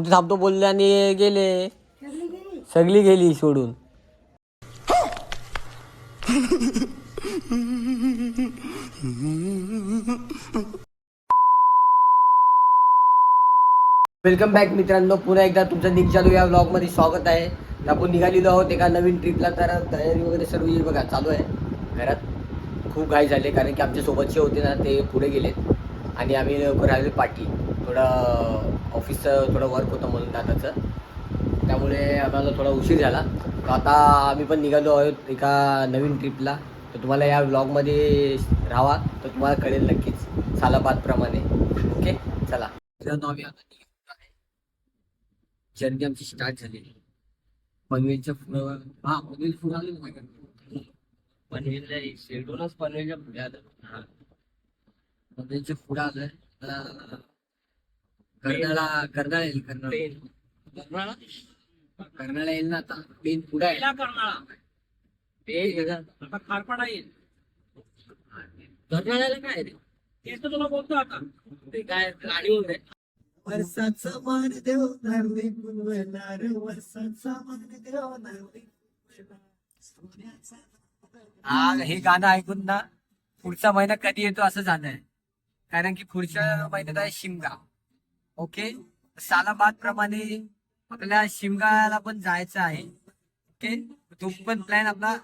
थांबतो बोलले आणि गेले. सगळी गेली सोडून. वेलकम बॅक मित्रांनो, पुन्हा एकदा तुमचं निक चालू या व्लॉग मध्ये स्वागत आहे. तर आपण निघालेलो आहोत एका नवीन ट्रिपला. तर तयारी वगैरे सर्व बघा चालू आहे. घरात खूप घाई झाले कारण की आमच्या सोबतचे होते ना ते पुढे गेलेत आणि आम्ही राहिलो पाठी. थोडं ऑफिसचं थोडं वर्क होतं म्हणून दादाचं, त्यामुळे आम्हाला थोडा उशीर झाला. तर आता आम्ही पण निघालो आहोत एका नवीन ट्रिपला. तर तुम्हाला या व्लॉगमध्ये राहावा तर तुम्हाला कळेल नक्कीच सालाबादप्रमाणे. ओके चला मित्रांनो, आम्ही आता जर्नी आमची स्टार्ट झाली. पनवेलच्या पुढं पनवेल पुढं आलो ना. पनवेलला शेडूनच पनवेलच्या पुढे आलं. पनवेलच्या पुढं आलं. कर्नाळा येईल. कर्नाळा येईल ना आता. पेन पुढे आहे. आता खारपाडा येईल. कर्नाळ्याला काय रे तेच तर तुला बोलतो आता. ते काय गाडी वगैरे वर्षाचा मान देवणार वर्षाचा मान देवणार. हे गाणं ऐकून ना पुढचा महिना कधी येतो असं झालंय. कारण की पुढच्या महिन्यात आहे शिमगा. ओके, सालाबाद प्रमाणे आपल्याला शिमगाला पण जायचं आहे. ओके, तो पण प्लॅन आपला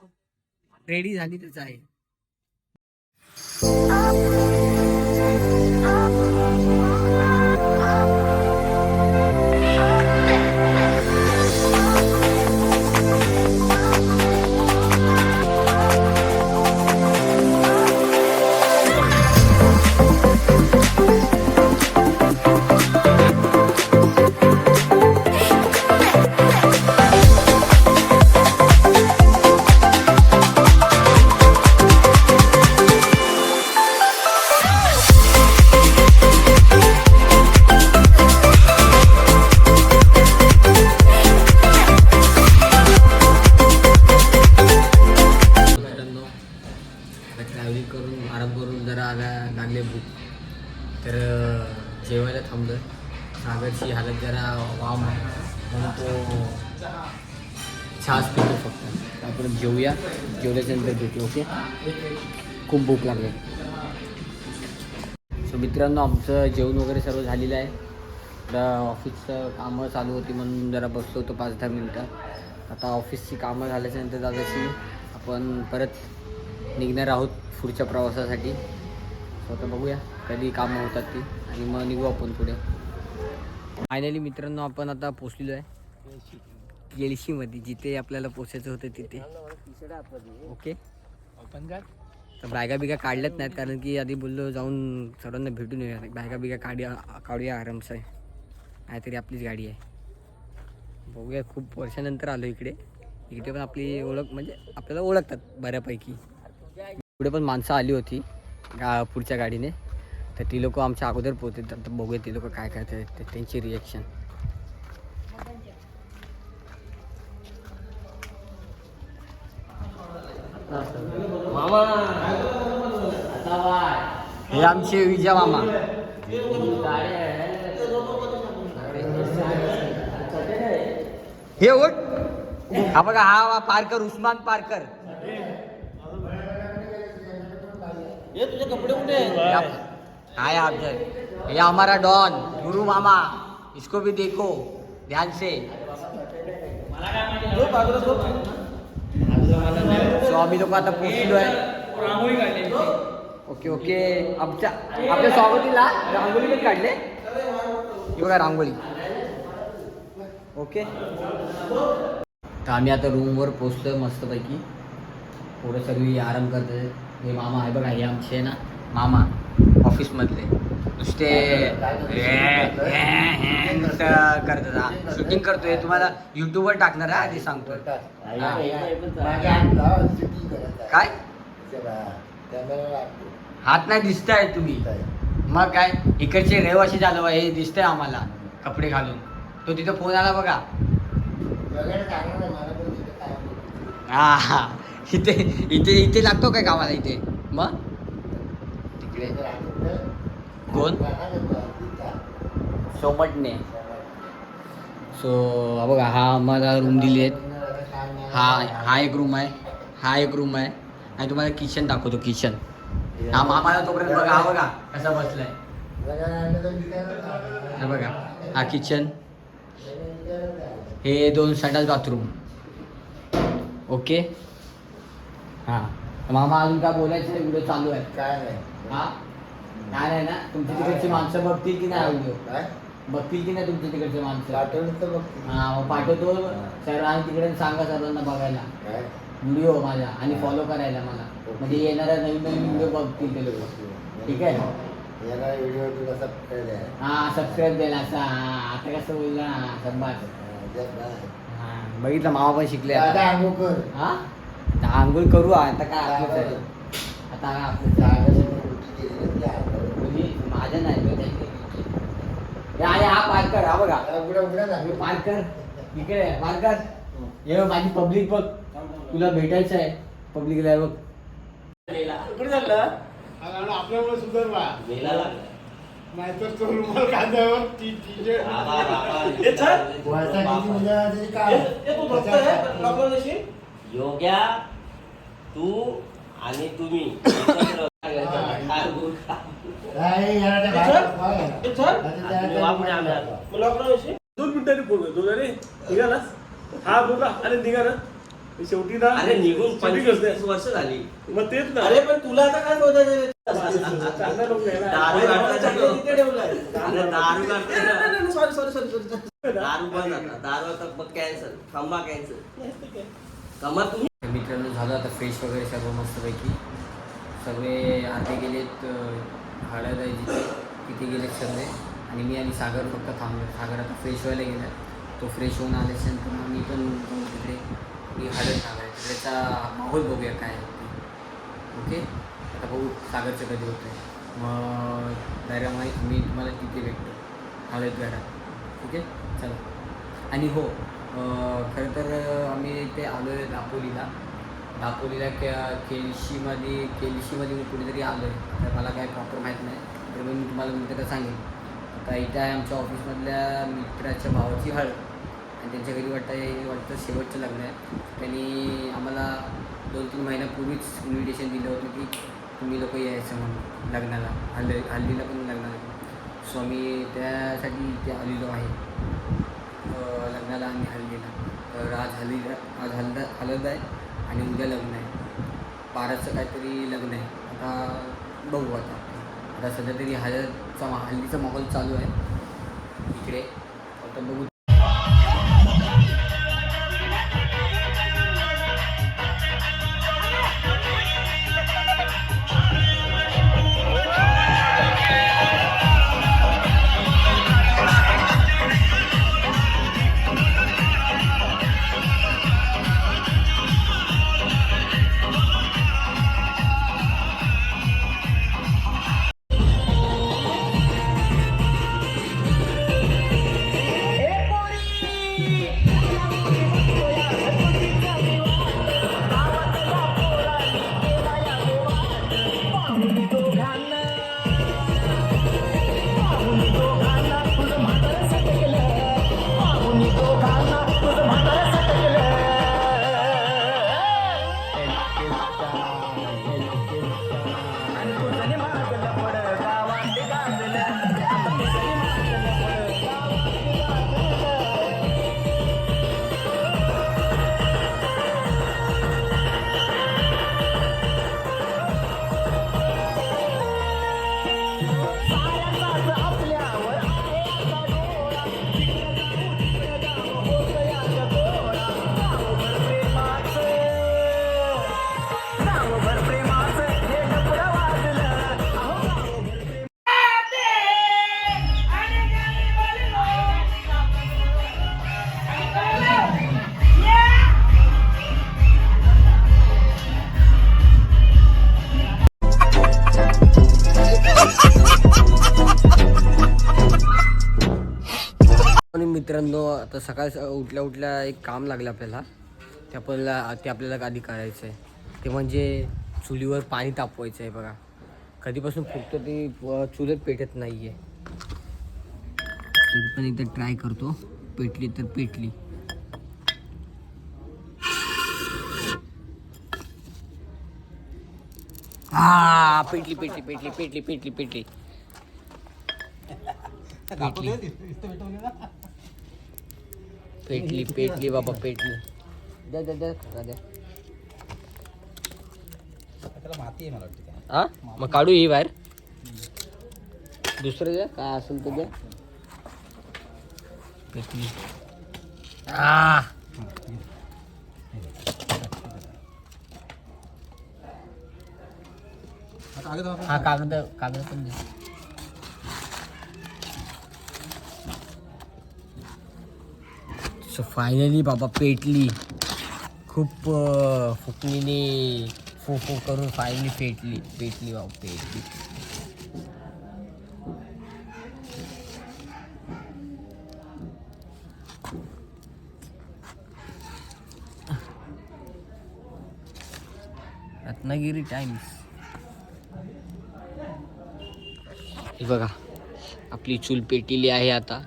रेडी झाली त्याचा आहे. ट्रॅव्हलिंग करून आराम करून जरा लागले भूक. तर जेवायला थांबलं. सागरची हालत जरा वाम म्हणून तो छास पितो फक्त. आपण जेवूया, जेवल्याच्या नंतर भेटू. ओके, खूप भूक लागली. सो मित्रांनो, आमचं जेवण वगैरे सर्व झालेलं आहे. जरा ऑफिसचं कामं चालू होती म्हणून जरा बसलो होतो 5-10 मिनटं. आता ऑफिसची कामं झाल्याच्यानंतर दादाची आपण परत निघणार आहोत पुढच्या प्रवासासाठी. स्वतः बघूया कधी कामं होतात ती आणि मग निघू आपण पुढे. फायनली मित्रांनो, आपण आता पोचलेलो आहे केळशीमध्ये, जिथे आपल्याला पोचायचं होतं तिथे. ओके, आपण काय तर बॅगा बिगा काढल्याच नाहीत कारण की आधी बोललो जाऊन सर्वांना भेटून येऊया. बॅगा बिगा काढूया आरामचं आहे. काहीतरी आपलीच गाडी आहे. बघूया, खूप वर्षानंतर आलो इकडे. इकडे पण आपली ओळख म्हणजे आपल्याला ओळखतात बऱ्यापैकी. पुढे पण माणसं आली होती पुढच्या गाडीने. तर ती लोक आमच्या अगोदर पोहोचतात. तर बघूया ती लोक काय करतात त्यांची रिॲक्शन. मामा हे आमचे विजय मामा. हे उठ, हा बघा, हा पारकर, उस्मान पारकर. ये तुझे कपड़े कुठे हाय आपके. ये हमारा डॉन गुरु मामा, इसको भी देखो ध्यान से. सो आम्ही लोक आता पोहोचलो आहे. ओके ओके, आपल्या स्वागतीला रांगोळी पण काढले. हे बघा रांगोळी. ओके, तर आम्ही आता रूमवर पोचलोय मस्तपैकी. थोडं सगळी आराम करतोय. हे मामा आहे बघा, हे आमचे ना मामा ऑफिसमधले नुसते करतात. शूटिंग करतोय, तुम्हाला युट्यूबवर टाकणार आहे आधी सांगतोय. काय हात नाही दिसताय तुम्ही, मग काय इकडचे रहिवासी झालो हे दिसतंय आम्हाला कपडे घालून. तो तिथं फोन आला बघा. हा इथे इथे इथे लागतो काय कामाला इथे. मग तिकडे कोण सोमटणे. सो बघा हा आम्हाला रूम दिली आहेत. हा एक रूम आहे, हा एक रूम आहे आणि तुम्हाला किचन दाखवतो. किचन हा मामाला तोपर्यंत बघा, हा बघा कसा बसलाय. हे बघा हा किचन, हे 2 संडास बाथरूम. ओके. हां मामा अजून काय बोलायचं आहे? व्हिडिओ चालू आहे. काय नाही. हां काय नाही ना, तुमची तिकडची माणसं बघतील की नाही व्हिडिओ? काय बघतील की नाही तुमच्या तिकडचे माणसं? पाठवलं तर बघ. हां मग पाठवतो सर, आणि तिकडे सांगा सर्वांना बघायला काय व्हिडिओ माझा आणि फॉलो करायला मला, म्हणजे येणाऱ्या नवीन नवीन व्हिडिओ बघतील ते लोक. ठीक आहे. येणारा व्हिडिओ तुला सबस्क्राईब आहे. हां सबस्क्राईब द्यायला असं. हां आता कसं बोलला संभाष. हां बघितलं मामा पण शिकले. आता आंघोळ कर. हां आंघोळ करू आता काय आपलं आहे. आता आपलं माझ्या नाही हा पार्कर, हा बघा पार्कर इकडे. पार्कर ये माझी पब्लिक बघ, तुला भेटायचं आहे पब्लिकला बघ. कुठे चाललं? आपल्यामुळे सुधारवा नाहीतर तो रुमाल कांद्यावर योग्या तू आणि तुम्ही एकत्र दोन मिनिटांनी फोन करतो. अरे निघालास? हा बोला. अरे निघा ना शेवटी ना. अरे निघून 25 वर्ष झाली. मग तेच ना. अरे पण तुला आता काय बोलायचं? चांगला लोक नाही ना. दारू दारू बंद आता. दारू आता मग कॅन्सल. खंबा कॅन्सल. खंबा तुम्ही मित्रांनो झालं आता फ्रेश वगैरे सर्व मस्तपैकी. सगळे आते गेलेत हळद आहे जिथे तिथे गेलेत सगळे, आणि मी आणि सागर फक्त थांबलो. सागर आता फ्रेश व्हायला गेला. तो फ्रेश होऊन आल्याच्यानंतर मग मी पण तिकडे मी हळद घालाय त्याचा माहोल बघूया काय आहे ते. ओके आता बघू सागरचं कधी होतं आहे. मग डायरेक्ट मी तुम्हाला तिथे भेटतो हळद घाला. ठीक आहे चला. आणि हो खरं तर आम्ही इथे आलो आहे दापोलीला. केलशीमध्ये मी कुठेतरी आलो आहे. तर मला काय प्रॉपर माहीत नाही, तर मी तुम्हाला नंतर तर सांगेन. आता इथे आहे आमच्या ऑफिसमधल्या मित्राच्या भावाची हळद, आणि त्यांच्या घरी वाटतं शेवटचं लग्न आहे. त्यांनी आम्हाला 2-3 महिन्यापूर्वीच इन्व्हिटेशन दिलं होतं की तुम्ही लोक यायचं म्हणून लग्नाला, हल्दीला पण लग्नाला. सो आम्ही त्यासाठी इथे आलेलो आहे लग्नाला आणि हल्दीला. तर आज हळद आहे आणि उद्या लग्न आहे. 12चं काहीतरी लग्न आहे. आता बघू आता सध्या तरी हल्दीचा माहोल चालू आहे इकडे. आता बघू. मित्रांनो आता सकाळ उठल्या एक काम लागलं आपल्याला. ते आपल्याला आधी करायचं आहे. ते म्हणजे चुलीवर पाणी तापवायचं आहे. बघा कधीपासून फुगतं ते चुलीत पेटत नाही आहे. तरी पण एकदा ट्राय करतो. पेटली तर पेटली. हा पेटली पेटली पेटली पेटली पेटली पेटली पेटली पेटली बाबा पेटली. द्या द्या द्या द्या. माती आहे मला वाटतं. हा मग काढू ही बाहेर. दुसरं द्या काय असेल तर द्या. पेटली. हा कागद कागद पण द्या. सो फायनली बाबा पेटली. खूप फुकणीने फू फू करून फायनली पेटली पेटली बाबा पेटली. रत्नागिरी टाइम्स. हे बघा आपली चूल पेटलेली आहे. आता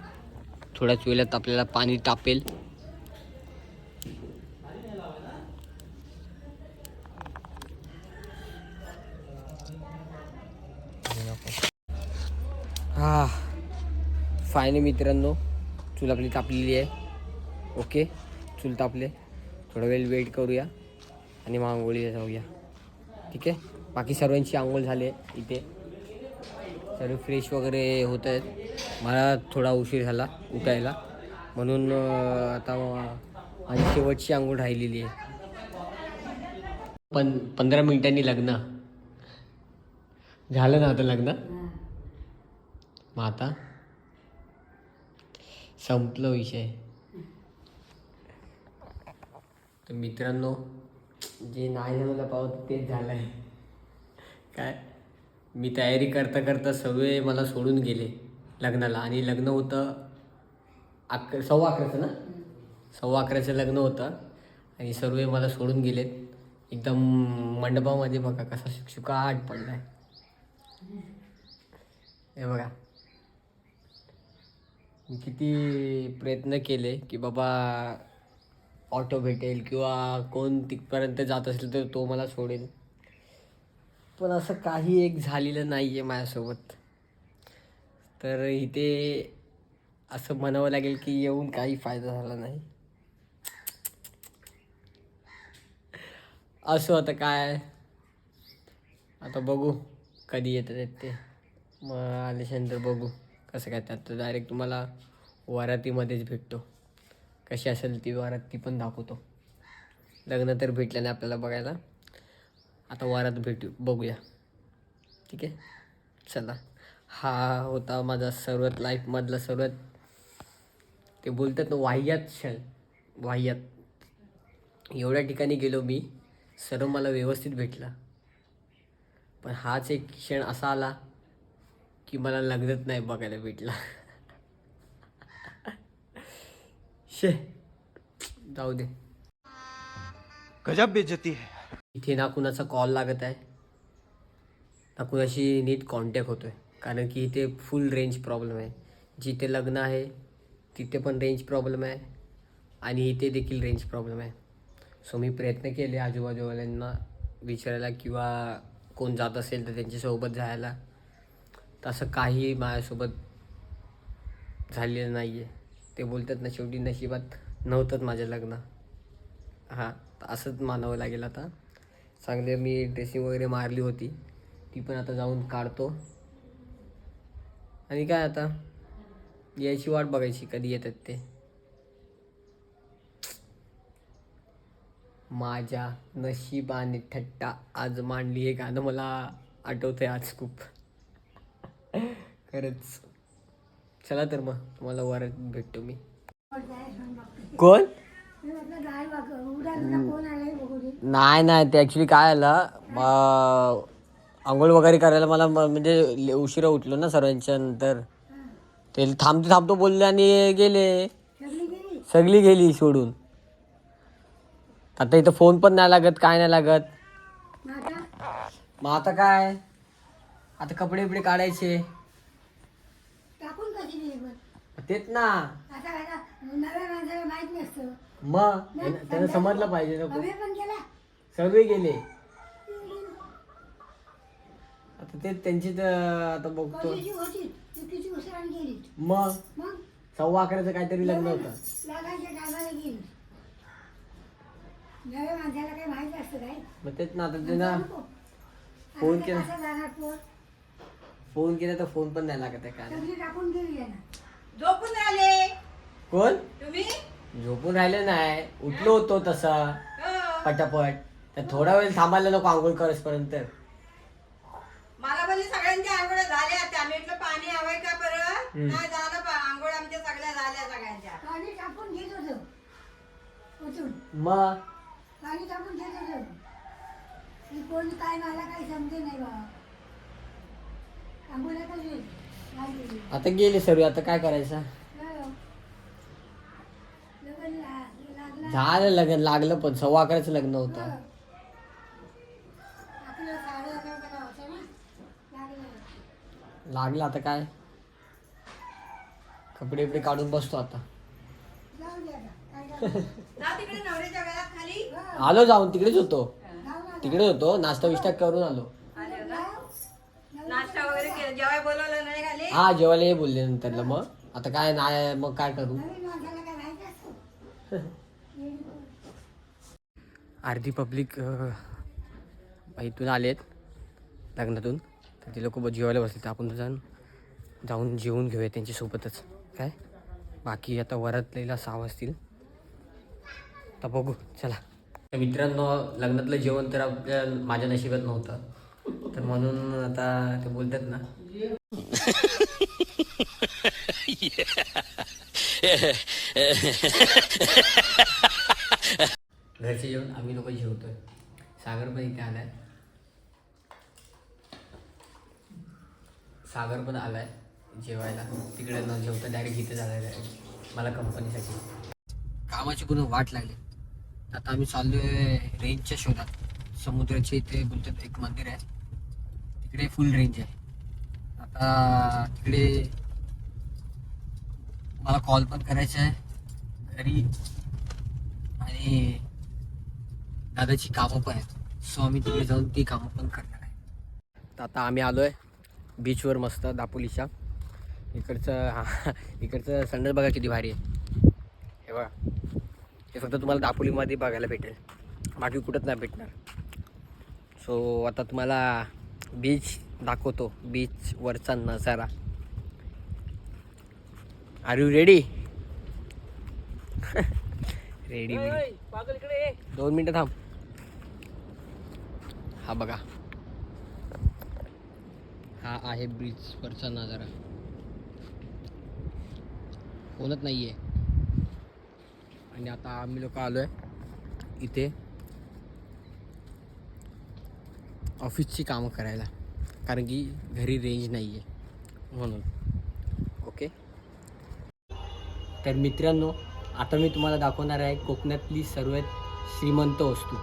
थोड्याच वेळात आपल्याला पाणी तापेल. हा फायनली मित्रांनो चूल आपली तापलेली आहे. ओके चूल तापले. थोडा वेळ वेट करूया आणि मग आंघोळीला जाऊया. ठीक आहे. बाकी सर्वांची आंघोळ झाली आहे इथे. सर्व फ्रेश वगैरे होत आहेत. मला थोडा उशीर झाला उठायला म्हणून आता माझी शेवटची आंघोळ राहिलेली आहे. 15 मिनिटांनी लग्न झालं ना. आता लग्न मग आता संपलं विषय. तर मित्रांनो जे नाही झालं पाहत तेच झालं आहे. काय मी तयारी करता करता सगळे मला सोडून गेले लग्नाला. आणि लग्न होतं 11:15 ना. 11:15 लग्न होतं आणि सर्व मला सोडून गेलेत. एकदम मंडपामध्ये बघा कसा शुकशुकाट पडला आहे. हे बघा मी किती प्रयत्न केले की बाबा ऑटो भेटेल किंवा कोण तिथपर्यंत जात असेल तर तो मला सोडेल. पण असं काही एक झालेलं नाही आहे माझ्यासोबत. तर इथे असं म्हणावं लागेल की येऊन काही फायदा झाला नाही. असं आता काय आता बघू कधी येतात ते. मग आल्याच्यानंतर बघू कसं काय. त्यात डायरेक्ट तुम्हाला वरातीमध्येच भेटतो. कशी असेल ती वरात ती पण दाखवतो. लग्न तर भेटलं नाही आपल्याला बघायला. आता वरात बघूया. ठीक आहे चला. हा होता माझा सर्वात लाईफमधला सर्वात ते बोलतात ना वाह्यात क्षण. वाह्यात एवढ्या ठिकाणी गेलो मी. सर्व मला व्यवस्थित भेटला. पण हाच एक क्षण असा आला की मला लग्नच नाही बघायला भेटला. शे जाऊ दे. गजब बेइज्जती है. इथे ना कुणाचा कॉल लागत आहे ना कुणाशी नीट कॉन्टॅक्ट होतो आहे. कारण की इथे फुल रेंज प्रॉब्लेम आहे. जिथे लग्न आहे तिथे पण रेंज प्रॉब्लेम आहे आणि इथे देखील रेंज प्रॉब्लेम आहे. सो मी प्रयत्न केले आजूबाजूवाल्यांना विचारायला किंवा कोण जात असेल तर त्यांच्यासोबत जायला. तसं काही माझ्यासोबत झालेलं नाही आहे. ते बोलतात ना शेवटी नशिबात नव्हतंच माझं लग्न. हां असंच मानावं लागेल. आता चांगले मी ड्रेसिंग वगैरे मारली होती ती पण आता जाऊन काढतो. आणि काय आता यायची वाट बघायची कधी येतात ते. माझ्या नशिबाने थट्टा आज मांडली. हे गाणं मला आठवतंय आज खूप खरंच. चला तर मग तुम्हाला वरात भेटतो मी. कोण नाही नाही ते ॲक्च्युली काय आलं आंघोळ वगैरे करायला मला म्हणजे उशिरा उठलो ना सर्वांच्या नंतर. ते थांबतो थांबतो बोलले आणि गेले. सगळी गेली सोडून. आता इथं फोन पण नाही लागत काय नाही लागत. मग आता काय आता कपडे बिपडे काढायचे तेच ना. नव्या माणसाला माहित नसतं. मग त्यानं समजलं पाहिजे नको. कमी पण केला. सर्व गेले आता ते त्यांची तर आता बघतो. कॉलेजची होती चुकीची उसराण गेली. मग मग 11:15 काहीतरी लग्न होतं. लागायच्या टायमाला गेली. नव्या माणसाला काही माहित असतं काय? मग तेच ना आता त्यांना नको. फोन आता केला. कसं जाणार पोर? फोन केला तर फोन पण नाही लागत आहे काय. सगळी टाकून गेली आहे ना. झोपून आले कोण तुम्ही झोपून राहिलं नाही, उठलो होतो तसा हो. पटापट. तर थोडा वेळ थांबायला नको आंघोळ करसपर्यंत. मला बोलले सगळ्यांच्या आंघोळ झाल्या त्या म्हटलं पाणी हवंय का परत नाही झालं आंघोळ आमच्या सगळ्या झाल्या सगळ्यांच्या पाणी टाकून घेत होतं. उचून मग पाणी टाकून घेत होतं. ही कोण काय मला काही समजे नाही बाबा. आंघोळ्या कशी लागली. आता गेले सर्व, आता काय करायचं. लग्न लागला. झालं लग्न, लागलं पण 11:15 लग्न होतं. आपलं 11:30 होतं ना. लागलं. लागलं आता काय, कपडे बिपडे काढून बसतो आता. जाऊ दे आता. काय करणार? जा तिकडे नवऱ्याच्या घरात खाली आलो जाऊन, तिकडेच होतो. जाऊ ना. तिकडे होतो, नाश्ता विष्टा करून आलो. आले होता. नाश्ता वगैरे केला जेवाय बोलवलं नाही खाली हा जेवायला ये बोलले नंतरला. मग आता काय नाही, मग काय करू. नवीन माणसाला काय माहिती असतं. अर्धी पब्लिक इथून आलेत लग्नातून, तर ते लोक जेवायला बसले. तर आपण जाऊन जेवून घेऊया त्यांच्यासोबतच. काय बाकी आता वरातलेला 6 वाजतील. आता बघू चला. तर मित्रांनो, लग्नातलं जेवण तर आपल्या माझ्या नशिबात नव्हतं, तर म्हणून आता ते बोलतात ना घरचे जेवण आम्ही लोक जेवतोय. सागर पण इथे आलाय, सागर पण आलाय जेवायला. तिकडे न जेवता डायरेक्ट इथे झालेलं आहे मला कंपनीसाठी. कामाची पूर्ण वाट लागली. आता आम्ही चाललोय रेंजच्या शोधात. समुद्राच्या इथे बोलतात एक मंदिर आहे, तिकडे फुल रेंज आहे. आता तिकडे मला कॉल पण करायचा आहे घरी, आणि दादाची कामं पण आहेत. सो आम्ही तिकडे जाऊन ती कामं पण करणार आहे. तर आता आम्ही आलो आहे बीचवर मस्त दापोलीच्या. इकडचं संडास बघा किती भारी आहे. हे बघा, हे फक्त तुम्हाला दापोलीमध्ये बघायला भेटेल, बाकी कुठंच नाही भेटणार. सो आता तुम्हाला बीच दाखवतो, बीचवरचा नजारा. R you ready? रेडी 2 मिनटं थांब. हा बघा, हा आहे बीचवरचा नजारा. कोणच नाही आहे. आणि आता आम्ही लोक आलो आहे इथे ऑफिसची कामं करायला, कारण की घरी रेंज नाही आहे म्हणून. ओके, तर मित्रांनो, आता मी तुम्हाला दाखवणार आहे कोकणातली सर्वात श्रीमंत वस्तू.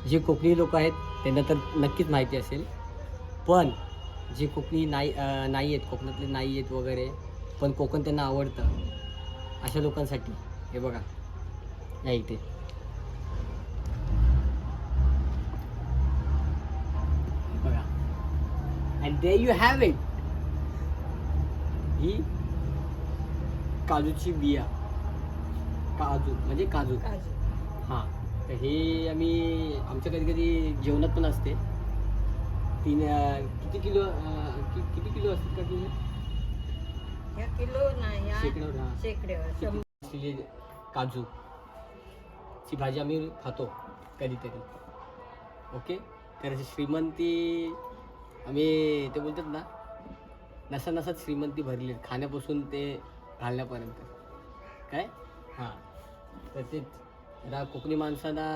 जे कोकणी लोक आहेत त्यांना तर नक्कीच माहिती असेल, पण जे कोकणी नाही आहेत, कोकणातले नाही आहेत वगैरे, पण कोकण त्यांना आवडतं, अशा लोकांसाठी हे बघा, या इथे बघा. And there you have it. ही काजूची बिया, काजू म्हणजे काजू. हां, तर हे आम्ही आमच्या कधी कधी जेवणात पण असते. किती किलो असतात का किलो? या किलो नाही या शेकड्यावर. हां, शेकड्यावर असलेली काजूची भाजी आम्ही खातो कधीतरी. ओके, तर श्रीमंती आम्ही ते बोलतात ना, नसा नसात श्रीमंती भरली, खाण्यापासून ते घालण्यापर्यंत. काय हां, तर तेच जरा कोकणी माणसांना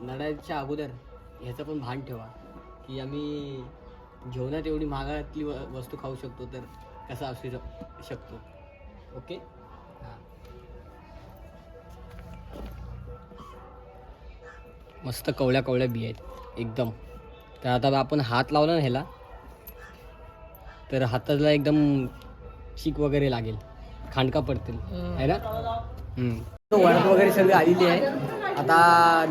नडायच्या अगोदर ह्याचं पण भान ठेवा की आम्ही जेवणात एवढी महागातली वस्तू खाऊ शकतो, तर कसं असू शकतो. ओके, हां, मस्त कवळ्या कवळ्या बिया आहेत एकदम. तर आता आपण हात लावला ना ह्याला, तर हाताला एकदम चीक वगैरे लागेल. खांडका पडतील आहे ना. वरात वगैरे सगळी आलेली आहे. आता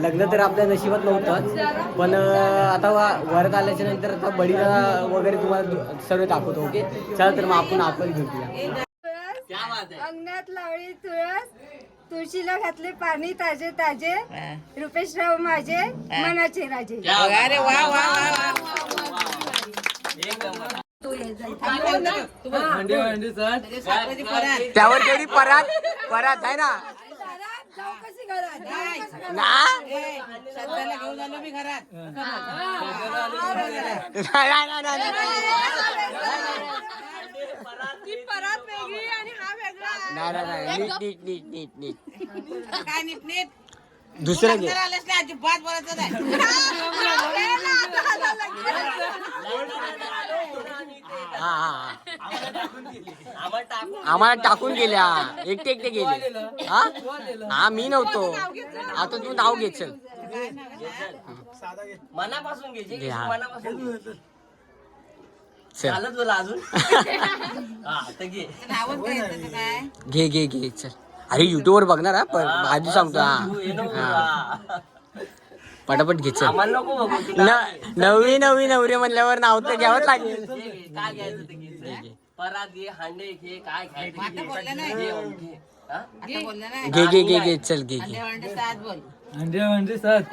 लग्न तर आपल्या नशिबात नव्हतं, पण आता वरात आल्याच्या नंतर आता बडीला वगैरे तुम्हाला सर्व दाखवतो. ओके चला तर मग आपण घेऊया. अंगणात लावली तुळस, तुळशीला घातले पाणी ताजे ताजे, रुपेशराव माझे मनाचे राजे. अरे वा वा त्यावर तेवढी परात आहे ना. घेऊन आलो मी घरात. परात वेगळी आणि हा वेगळा. नीट काय नीट नीट दुसरं घे. आलेच नाही अजिबात बोलायचं नाही. आम्हाला टाकून गेल्या, एकटे गेले. हा मी नव्हतो. आता तू नाव घे. चल मनापासून घ्यायची घे, हा. मनापासून चल चालत तुला अजून हा तर घे. घे चल. अरे युट्यूब वर बघणार हा, पण आधी सांगतो. तू ये नको हा तुला. पटापट घे. चल आम्हाला नको बघू तुला. नवी नवरी म्हणल्यावर नाव तर घ्यावंच लागेल. घे, काय घ्यायचं ते घे. परात घे, हांडे घे, काय घ्यायचं ते घे. हा? घे चल घे.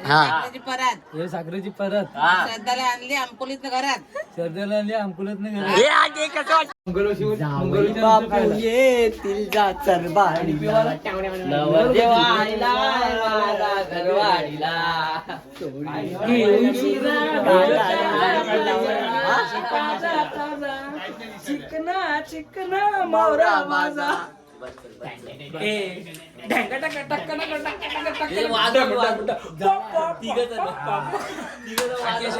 हा हे साखरेची परत हा. श्रद्धाला आणली अंकुलीत घरात. सर्दीला आणली अंकुलत नाही गेलं. हे आ, घे कसं वाटतं? बापू येतील जा चरबाडीला. नवरदेव आलाय माझा घरवाडीला. घेऊन शिरा चिकना चिकना मावरा माझा. हे वाजव, वाजव. तिघं जण. तिघं जण वाजव.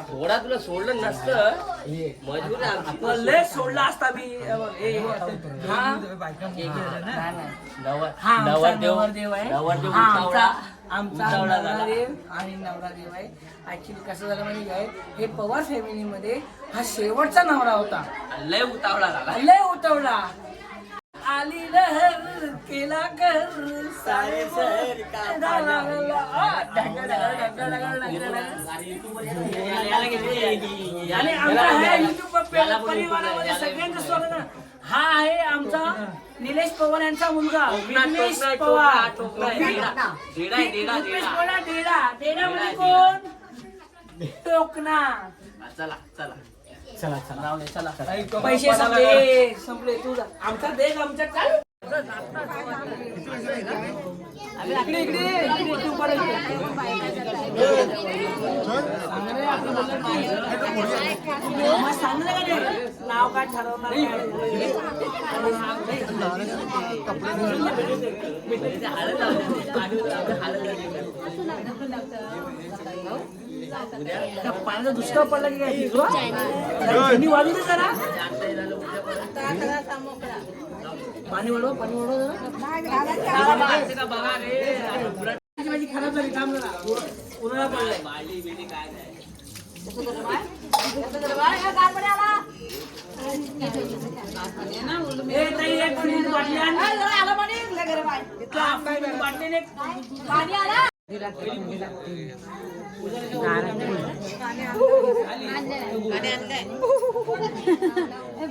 सोडा तुला सोडलं नसतं मजबूर आहे आमची. लय सोडला असता मी. नवरदेव उतावळा. आमचा उतावळा झाला. नवरादेव आणि नवरादेव आहे. ऍक्च्युली कसं झालं म्हणजे काय, हे पवार फॅमिलीमध्ये हा शेवटचा नवरा होता. लय उतावळा झाला. लय उतवला. आली लहर केला कर सारे सर आणि आमचा ह्या युट्यूब परिवारामध्ये सगळ्यांचं स्वागत आहे. हा आहे आमचा निलेश पवार यांचा मुलगा विघ्नेश पवार. विघ्नेश पवार डेडा म्हणजे कोण? टोकना. चला चला चला राहू दे, चला. पैसे संपले तुझा आमचा देश आमच्या काय इकडे इकडे इकडे तू परत ये. मग सांगलं का नाही? नाव काय ठरवणार पाण्याचा दुष्काळ पडला की काय थंडी वाजली ना जरा. पाणी वाढव माझी खराब झाली. थांब जरा, उन्हाळा पडलाय. ए ताई, एक मिनिट बाटली आण. बाटलीने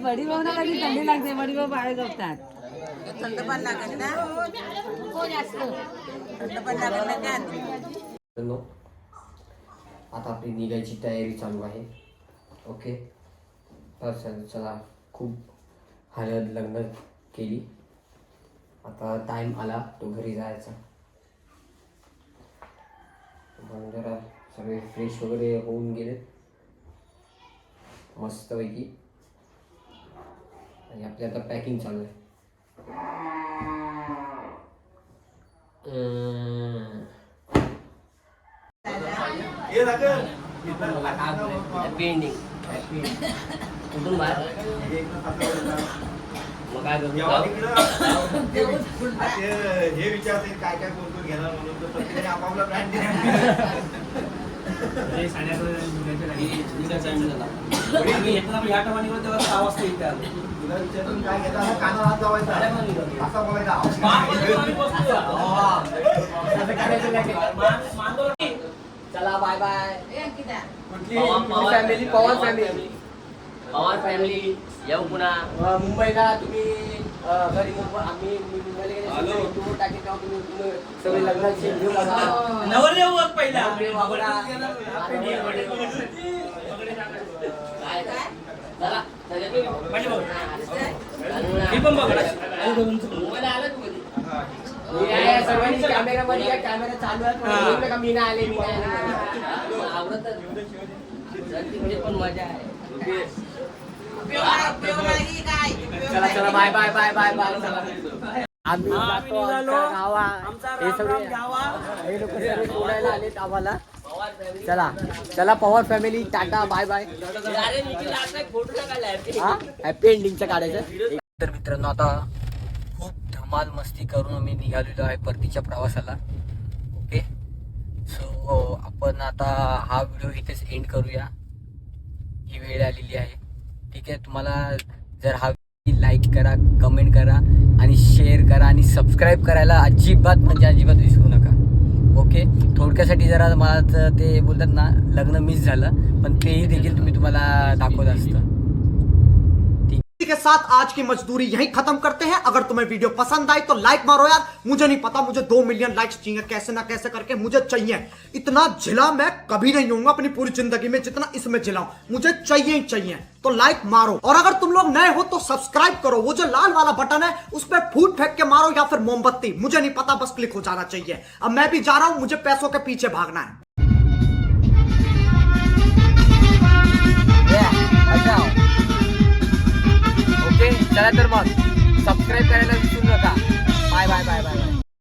बडी भाऊ ना कधी थंडी लागते. बडी भाऊ बाहेर झोपतात. थंड पण लागत ना. थंड पण लागत ना. आता आपली निघायची तयारी चालू आहे. ओके चला, खूप हळद लग्न केली. आता टाईम आला तो घरी जायचा. मग जरा सगळे फ्रेश वगैरे होऊन गेले मस्तपैकी. आणि आपली आता पॅकिंग चालू आहे. पेंडिंग कुठून बाहेर मग काय करू जेव्हा तिकडं हे विचारते काय काय कोण कोण घेणार म्हणून तर प्रत्येकाने आपापला ब्रँड तुला विचारून काय घेता कानावर हात लावायचा असा बोलायचा चला bye bye family Pawar family Pawar family येऊ पुन्हा मुंबईला तुम्ही घरी आम्ही मुंबईला गेले टूर टाकेल तेव्हा तुम्ही सगळे लग्नाची घेऊन आला. नवरदेव पहिला चला मुंबईला आलं तू कधी सर्वांनी कॅमेरामध्ये कॅमेरा चालू आहे का मी नाही आले आवडत तिकडे पण मजा आहे चला चला bye bye bye bye bye चला आम्ही जातो आमच्या गावा हे सगळे हे लोक सगळे सोडायला आलेत आम्हाला चला चला Pawar family tata bye bye अरे निखिल आता एक फोटो टाकायला हा हॅपी एंडिंगचं काढायचं तर मित्रांनो आता खूप धमाल मस्ती करून आम्ही निघालेलो आहे परतीच्या प्रवासाला ओके सो आपण आता हा व्हिडिओ इथेच एंड करूया ही वेळ आलेली आहे ठीक आहे तुम्हाला जर हा लाईक करा कमेंट करा आणि शेअर करा आणि सबस्क्राईब करायला अजिबात म्हणजे अजिबात विसरू नका ओके थोडक्यासाठी जरा मला ते बोलतात ना लग्न मिस झालं पण तेही देखील तुम्हाला दाखवत असतं के साथ आज की मजदूरी यहीं खत्म करते हैं। अगर तुम्हें वीडियो पसंद आई तो लाइक मारो यार, मुझे नहीं पता, मुझे 2 मिलियन लाइक्स चाहिए, कैसे ना कैसे करके मुझे चाहिए। इतना जिला मैं कभी नहीं होऊंगा अपनी पूरी जिंदगी में जितना इसमें जिलाऊं, मुझे चाहिए ही चाहिए। तो लाइक मारो और अगर तुम लोग नए हो तो सब्सक्राइब करो, वो जो लाल वाला बटन है उस पर फूट फेंक के मारो या फिर मोमबत्ती, मुझे नहीं पता, बस क्लिक हो जाना चाहिए। अब मैं भी जा रहा हूं, मुझे पैसों के पीछे भागना है। ओके चला तर मग सबस्क्राईब करायला